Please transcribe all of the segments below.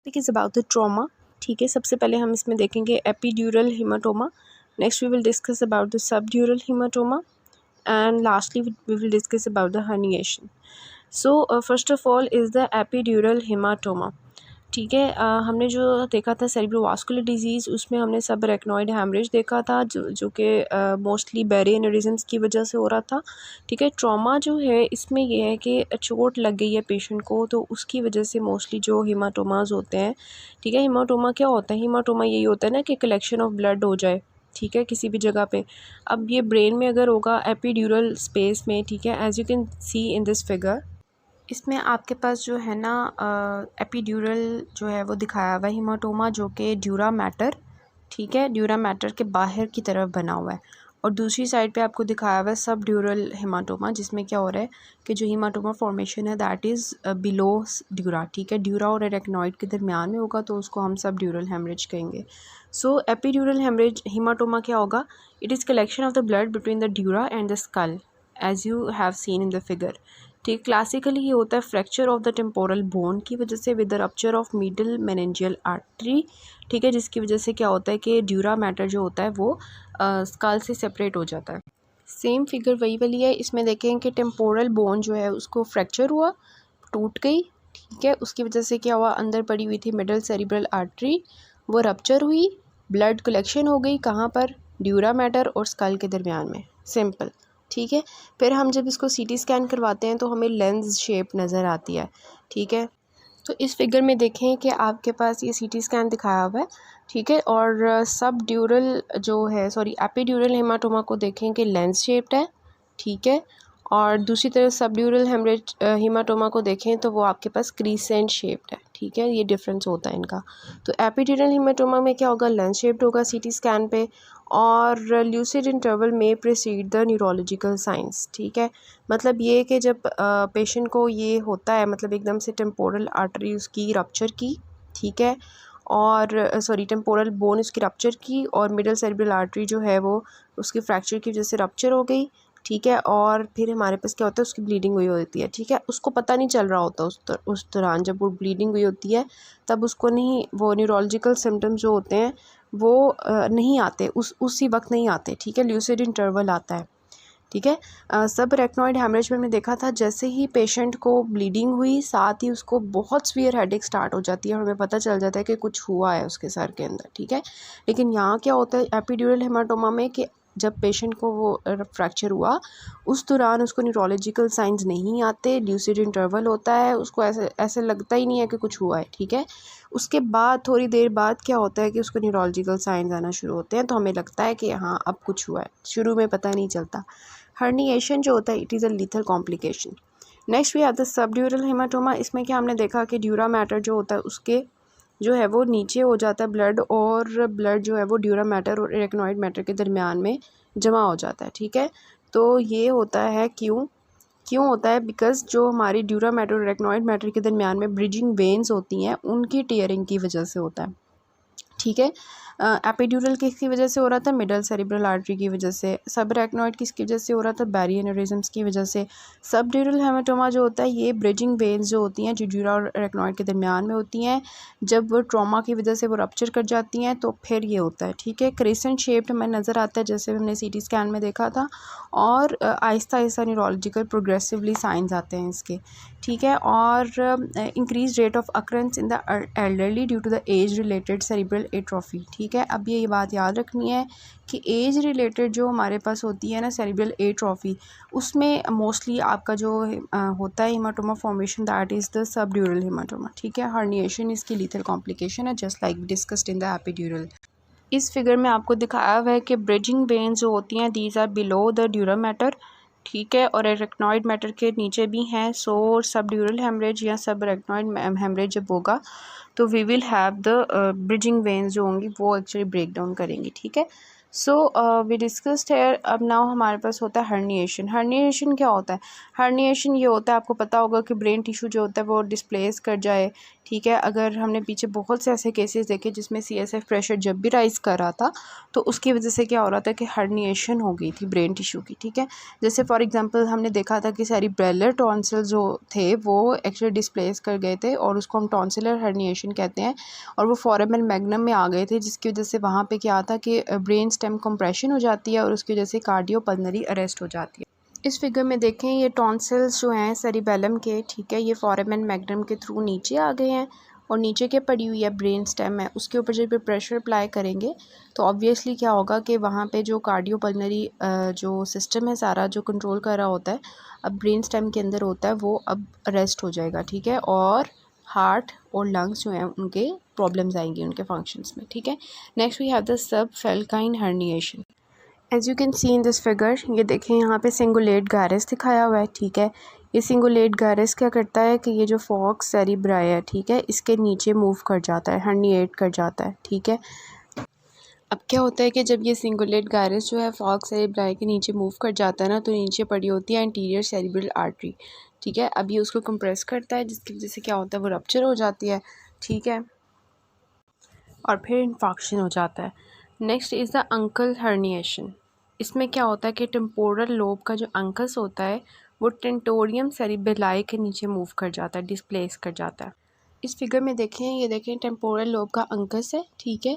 Topic is about the trauma. ठीक है, सबसे पहले हम इसमें देखेंगे epidural haematoma. Next we will discuss about the subdural haematoma and lastly we will discuss about the herniation. So first of all is the epidural haematoma. ठीक है, हमने जो देखा था सेरिब्रोवास्कुलर डिजीज़, उसमें हमने सब रेक्नॉइड हैमरेज देखा था जो कि मोस्टली बैरी एनेरिज्म्स की वजह से हो रहा था। ठीक है, ट्रॉमा जो है इसमें यह है कि चोट लग गई है पेशेंट को, तो उसकी वजह से मोस्टली जो हीमाटोमास होते हैं। ठीक है, हीमाटोमा क्या होता है? हीमाटोमा यही होता है ना कि कलेक्शन ऑफ ब्लड हो जाए, ठीक है, किसी भी जगह पे। अब ये ब्रेन में अगर होगा एपिड्यूरल स्पेस में, ठीक है, as you can see in this figure, इसमें आपके पास जो है ना एपिड्यूरल जो है वो दिखाया हुआ है हीमाटोमा, जो कि ड्यूरा मैटर, ठीक है, ड्यूरा मैटर के बाहर की तरफ बना हुआ है। और दूसरी साइड पे आपको दिखाया हुआ है सब ड्यूरल हीमाटोमा, जिसमें क्या हो रहा है कि जो हीमाटोमा फॉर्मेशन है दैट इज़ बिलो ड्यूरा। ठीक है, ड्यूरा और एरेक्नॉइड के दरमियान में होगा तो उसको हम सब ड्यूरल हेमरेज कहेंगे। सो एपिड्यूरल हेमरेज हीमाटोमा क्या होगा? It is collection of the blood between the dura and the skull as you have seen in the figure. ठीक, क्लासिकली ये होता है fracture of the temporal bone की वजह से with the rupture of middle meningeal artery. ठीक है, जिसकी वजह से क्या होता है कि ड्यूरा मैटर जो होता है वो स्कल से सेपरेट हो जाता है। सेम फिगर वही वाली है, इसमें देखें कि टेम्पोरल बोन जो है उसको फ्रैक्चर हुआ, टूट गई। ठीक है, उसकी वजह से क्या हुआ, अंदर पड़ी हुई थी मिडल सेरिब्रल आर्टरी, वो रप्चर हुई, ब्लड कलेक्शन हो गई, कहाँ पर? ड्यूरा मैटर और स्कल के दरमियान में। सिंपल। ठीक है, फिर हम जब इसको सीटी स्कैन करवाते हैं तो हमें लेंस शेप नज़र आती है। ठीक है, तो इस फिगर में देखें कि आपके पास ये सीटी स्कैन दिखाया हुआ है। ठीक है, और सब ड्यूरल जो है, सॉरी, एपिड्यूरल हेमाटोमा को देखें कि लेंस शेप्ड है। ठीक है, और दूसरी तरफ सब ड्यूरल हेमरेज हेमाटोमा को देखें तो वो आपके पास क्रीसेंट शेप्ड है। ठीक है, ये डिफरेंस होता है इनका। तो एपिड्यूरल हेमाटोमा में क्या होगा? लेंस शेप्ड होगा सीटी स्कैन पे, और ल्यूसिड इंटरवल में प्रीसीड द न्यूरोलॉजिकल साइंस। ठीक है, मतलब ये कि जब पेशेंट को ये होता है, मतलब एकदम से टेम्पोरल आर्टरी उसकी रप्चर की, ठीक है, और सॉरी टेम्पोरल बोन उसकी रप्चर की, और मिडल सेरिब्रल आर्टरी जो है वो उसकी फ्रैक्चर की वजह से रप्चर हो गई। ठीक है, और फिर हमारे पास क्या होता है, उसकी ब्लीडिंग हुई होती है। ठीक है, उसको पता नहीं चल रहा होता उस दौरान जब वो ब्लीडिंग हुई होती है, तब उसको नहीं, वो न्यूरोलॉजिकल सिम्टम्स जो होते हैं वो नहीं आते, उसी वक्त नहीं आते। ठीक है, ल्यूसिड इंटरवल आता है। ठीक है, सब रेक्नॉइड हैमरेज में हमने देखा था, जैसे ही पेशेंट को ब्लीडिंग हुई साथ ही उसको बहुत सीवियर हेडेक स्टार्ट हो जाती है और हमें पता चल जाता है कि कुछ हुआ है उसके सर के अंदर। ठीक है, लेकिन यहाँ क्या होता है एपिड्यूरल हेमाटोमा में कि जब पेशेंट को वो फ्रैक्चर हुआ उस दौरान उसको न्यूरोलॉजिकल साइंस नहीं आते, ल्यूसिड इंटरवल होता है, उसको ऐसे ऐसे लगता ही नहीं है कि कुछ हुआ है। ठीक है, उसके बाद थोड़ी देर बाद क्या होता है कि उसको न्यूरोलॉजिकल साइंस आना शुरू होते हैं, तो हमें लगता है कि हाँ अब कुछ हुआ है, शुरू में पता नहीं चलता। हर्निएशन जो होता है it is a lethal complication. Next we have the subdural haematoma. इसमें क्या हमने देखा कि ड्यूरा मैटर जो होता है उसके जो है वो नीचे हो जाता है ब्लड, और ब्लड जो है वो ड्यूरा मैटर और एरेक्नॉइड मैटर के दरमियान में जमा हो जाता है। ठीक है, तो ये होता है क्यों होता है? बिकॉज जो हमारी ड्यूरा मैटर और एरेक्नॉइड मैटर के दरमियान में ब्रिजिंग वेन्स होती हैं उनकी टीयरिंग की वजह से होता है। ठीक है, एपिड्यूरल किसकी वजह से हो रहा था? मिडल सेरिब्रल आर्टरी की वजह से। सब रेक्नॉइड किसकी वजह से हो रहा था? बैरी एनेरिज्म्स की वजह से। सब ड्यूरल हेमाटोमा जो होता है ये ब्रिजिंग वेन्स जो होती हैं जो ड्यूरा और रेक्नॉइड के दरमियान में होती हैं, जब वो ट्रॉमा की वजह से वो रप्चर कर जाती हैं तो फिर ये होता है। ठीक है, क्रिसेंट शेप्ड हमें नज़र आता है जैसे हमने सीटी स्कैन में देखा था, और Aahista Aahista neurological progressively science आते हैं इसके। ठीक है, और increase rate of occurrence in the elderly due to the age related cerebral atrophy. ठीक है, अब ये बात याद रखनी है कि एज रिलेटेड जो हमारे पास होती है ना सेरिब्रल एट्रोफी, उसमें मोस्टली आपका जो होता है haematoma formation that is the subdural haematoma. ठीक है, हर्निएशन इसकी लीथल कॉम्प्लिकेशन है just like discussed in the epidural. इस फिगर में आपको दिखाया हुआ है कि ब्रिजिंग वेन्स जो होती हैं these are below the dura mater. ठीक है, और एरेक्नॉइड मैटर के नीचे भी हैं। सो सबड्यूरल हेमरेज या सब एरेक्नॉइड हेमरेज जब होगा तो we will have the bridging veins जो होंगी वो एक्चुअली ब्रेक डाउन करेंगी। ठीक है, सो वी डिस्कस्ड है। अब नाउ हमारे पास होता है हर्निएशन। हर्निएशन क्या होता है? हर्निएशन ये होता है, आपको पता होगा कि ब्रेन टिश्यू जो होता है वो डिस्प्लेस कर जाए ठीक है। अगर हमने पीछे बहुत से ऐसे केसेस देखे जिसमें CSF प्रेशर जब भी राइज कर रहा था तो उसकी वजह से क्या हो रहा था कि हर्निएशन हो गई थी ब्रेन टिश्यू की, ठीक है। जैसे फॉर एग्जांपल हमने देखा था कि सेरिब्रेलर टॉन्सिल जो थे वो एक्चुअली डिस्प्लेस कर गए थे और उसको हम टॉन्सिलर हर्निएशन कहते हैं, और वो फोरामेन मैग्नम में आ गए थे, जिसकी वजह से वहाँ पे क्या था कि ब्रेन स्टेम कंप्रेशन हो जाती है और उसकी वजह से कार्डियोपल्मोनरी अरेस्ट हो जाती है। इस फिगर में देखें ये टॉन्सिल्स जो हैं सेरिबेलम के, ठीक है, ये फोरामेन मैग्नम के थ्रू नीचे आ गए हैं और नीचे क्या पड़ी हुई है ब्रेन स्टेम है, उसके ऊपर जब प्रेशर अप्लाई करेंगे तो ऑब्वियसली क्या होगा कि वहाँ पे जो कार्डियोपल्मोनरी जो सिस्टम है सारा जो कंट्रोल कर रहा होता है अब ब्रेन स्टेम के अंदर होता है वो अब अरेस्ट हो जाएगा, ठीक है, और हार्ट और लंग्स जो हैं उनके प्रॉब्लम्स आएंगी उनके फंक्शंस में, ठीक है। Next we have the subfalcine herniation. As you can see in this figure, ये देखें यहाँ पे सिंगुलेट गायरस दिखाया हुआ है, ठीक है। ये सिंगुलेट गायरस क्या करता है कि ये जो फॉक्स सेरिब्राई है, ठीक है, इसके नीचे मूव कर जाता है, हर्निएट कर जाता है, ठीक है। अब क्या होता है कि जब ये सिंगुलेट गायरस जो है फॉक्स सेरिब्राई के नीचे मूव कर जाता है ना, तो नीचे पड़ी होती है एंटीरियर सेरिब्रल आर्टरी, ठीक है। अब ये उसको कंप्रेस करता है जिसकी वजह से क्या होता है वो रप्चर हो जाती है, ठीक है, और फिर इन्फेक्शन हो जाता है। Next is the uncle herniation. इसमें क्या होता है कि टेम्पोरल लोब का जो अंकस होता है वो टेंटोरियम सेरिबेलाई के नीचे मूव कर जाता है, डिस्प्लेस कर जाता है। इस फिगर में देखें, ये देखें टेम्पोरल लोब का अंकस है, ठीक है,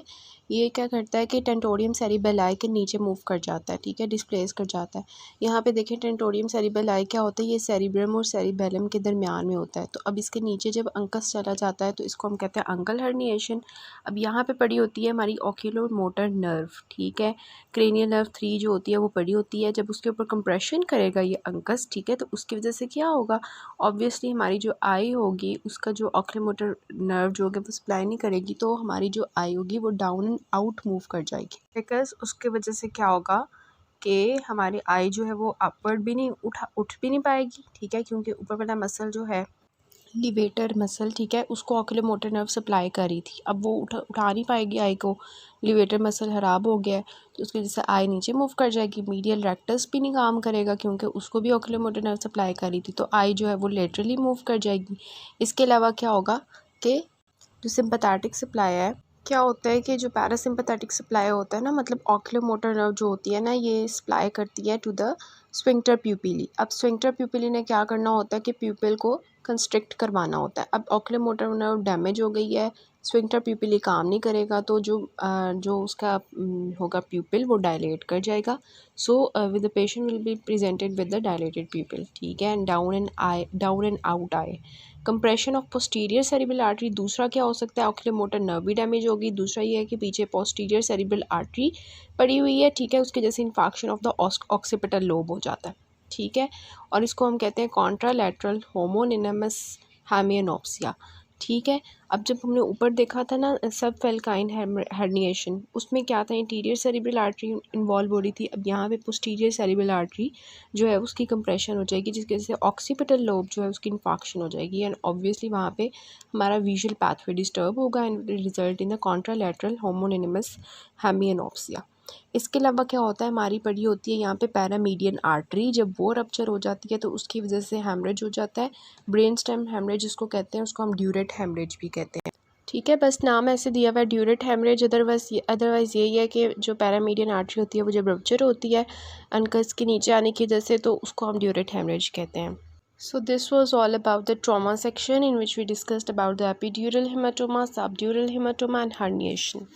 ये क्या करता है कि टेंटोरियम सेरिबेलाई के नीचे मूव कर जाता है, ठीक है, डिस्प्लेस कर जाता है। यहाँ पे देखें टेंटोरियम सेरिबेलाई क्या होता है, ये सेरिब्रम और सेरिबेलम के दरमियान में होता है, तो अब इसके नीचे जब अंकस चला जाता है तो इसको हम कहते हैं अंकल हर्निएशन। अब यहाँ पे पड़ी होती है हमारी ओक्यूलो मोटर नर्व, ठीक है, क्रेनियल नर्व 3 जो होती है वो पड़ी होती है, जब उसके ऊपर कंप्रेशन करेगा ये अंकस, ठीक है, तो उसकी वजह से क्या होगा, ऑब्वियसली हमारी जो आई होगी उसका जो ओक्यूलो मोटर नर्व जो होगा वो सप्लाई नहीं करेगी, तो हमारी जो आई होगी वो डाउन एंड आउट मूव कर जाएगी, बिकॉज उसके वजह से क्या होगा कि हमारी आई जो है वो अपवर्ड भी नहीं उठ भी नहीं पाएगी, ठीक है, क्योंकि ऊपर वाला मसल जो है लिवेटर मसल, ठीक है, उसको ओक्यूलो मोटर नर्व सप्लाई कर रही थी, अब वो उठा नहीं पाएगी आई को, लिवेटर मसल खराब हो गया है, तो उसकी वजह से आई नीचे मूव कर जाएगी। मीडियल रेक्टस भी नहीं काम करेगा क्योंकि उसको भी ओक्यूलो मोटर नर्व सप्लाई कर रही थी, तो आई जो है वो लेटरली मूव कर जाएगी। इसके अलावा क्या होगा कि जो सिंपैथेटिक सप्लाई है, क्या होता है कि जो पैरासिम्पैथेटिक सप्लाई होता है ना, मतलब ओक्यूलो मोटर नर्व जो होती है ना, ये सप्लाई करती है टू द स्फिंक्टर प्यूपिली। अब स्फिंक्टर प्यूपिली ने क्या करना होता है कि प्यूपिल को कंस्ट्रिक्ट करवाना होता है। अब ओक्यूलो मोटर नर्व डैमेज हो गई है, स्फिंक्टर प्यूपिली काम नहीं करेगा, तो जो उसका होगा प्यूपिल वो डायलेट कर जाएगा। So with the patient will be presented with the dilated प्यूपिल, ठीक है, and down and out I. Compression of posterior cerebral artery, दूसरा क्या हो सकता है, ओक्यूलो मोटर नर्व भी डैमेज होगी, दूसरा ये है कि पीछे पोस्टीरियर सेरिब्रल आर्टरी पड़ी हुई है, ठीक है, उसके जैसे infection of the occipital lobe हो जाता है, ठीक है, और इसको हम कहते हैं कॉन्ट्रालैटरल होमोनिनेमस हेमियानोप्सिया, ठीक है। अब जब हमने ऊपर देखा था ना सब फेल्काइन हर्निएशन, उसमें क्या था, इंटीरियर सेरिब्रल आर्टरी इन्वॉल्व हो रही थी, अब यहाँ पे पोस्टीरियर सेरिब्रल आर्टरी जो है उसकी कंप्रेशन हो जाएगी जिसकी वजह से ऑक्सीपिटल लोब जो है उसकी इन्फेक्शन हो जाएगी, एंड ऑब्वियसली वहाँ पे हमारा विजुअल पाथवे डिस्टर्ब होगा and result in the contralateral homonymous hemianopia. इसके अलावा क्या होता है, हमारी पड़ी होती है यहाँ पे पैरामीडियन आर्टरी, जब वो रप्चर हो जाती है तो उसकी वजह से हैमरेज हो जाता है, ब्रेन स्टेम हैमरेज जिसको कहते हैं, उसको हम ड्यूरेट हैमरेज भी कहते हैं, ठीक है, बस नाम ऐसे दिया हुआ है ड्यूरेट हैमरेज। अदरवाइज़ यही है कि जो पैरामीडियन आर्टरी होती है वो जब रप्चर होती है अनकस के नीचे आने की वजह से तो उसको हम ड्यूरेट हैमरेज कहते हैं। So this was all about the trauma section in which we discussed about the epidural hematoma, subdural hematoma and herniation.